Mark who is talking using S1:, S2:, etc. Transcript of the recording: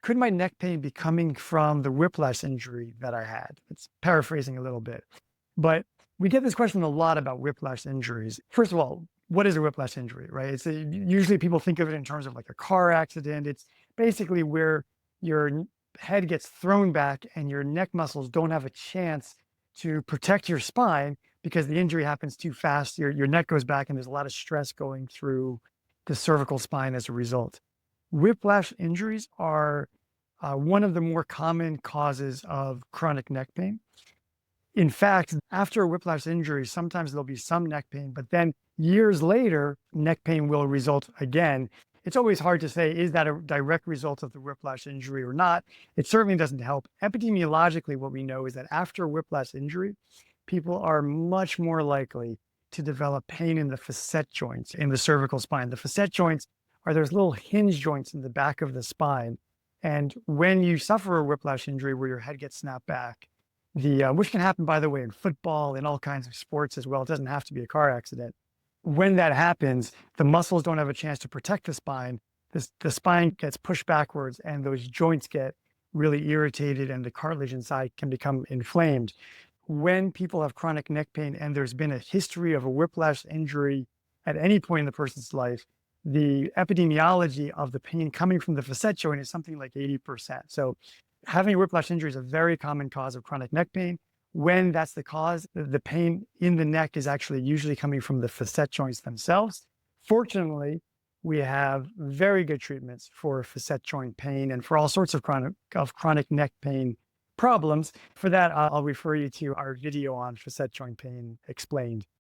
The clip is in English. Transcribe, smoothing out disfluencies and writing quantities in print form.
S1: could my neck pain be coming from the whiplash injury that I had? It's paraphrasing a little bit, but we get this question a lot about whiplash injuries. First of all, what is a whiplash injury, right? Usually people think of it in terms of like a car accident. It's basically where your head gets thrown back and your neck muscles don't have a chance to protect your spine because the injury happens too fast. Your neck goes back and there's a lot of stress going through the cervical spine as a result. Whiplash injuries are one of the more common causes of chronic neck pain. In fact, after a whiplash injury, sometimes there'll be some neck pain, but then years later, neck pain will result again. It's always hard to say, is that a direct result of the whiplash injury or not? It certainly doesn't help. Epidemiologically, what we know is that after a whiplash injury, people are much more likely to develop pain in the facet joints in the cervical spine. The facet joints are those little hinge joints in the back of the spine. And when you suffer a whiplash injury where your head gets snapped back, which can happen, by the way, in football, in all kinds of sports as well. It doesn't have to be a car accident. When that happens, the muscles don't have a chance to protect the spine. The spine gets pushed backwards and those joints get really irritated and the cartilage inside can become inflamed. When people have chronic neck pain and there's been a history of a whiplash injury at any point in the person's life, the epidemiology of the pain coming from the facet joint is something like 80%. So having a whiplash injury is a very common cause of chronic neck pain. When that's the cause, the pain in the neck is actually usually coming from the facet joints themselves. Fortunately, we have very good treatments for facet joint pain and for all sorts of chronic neck pain problems. For that, I'll refer you to our video on facet joint pain explained.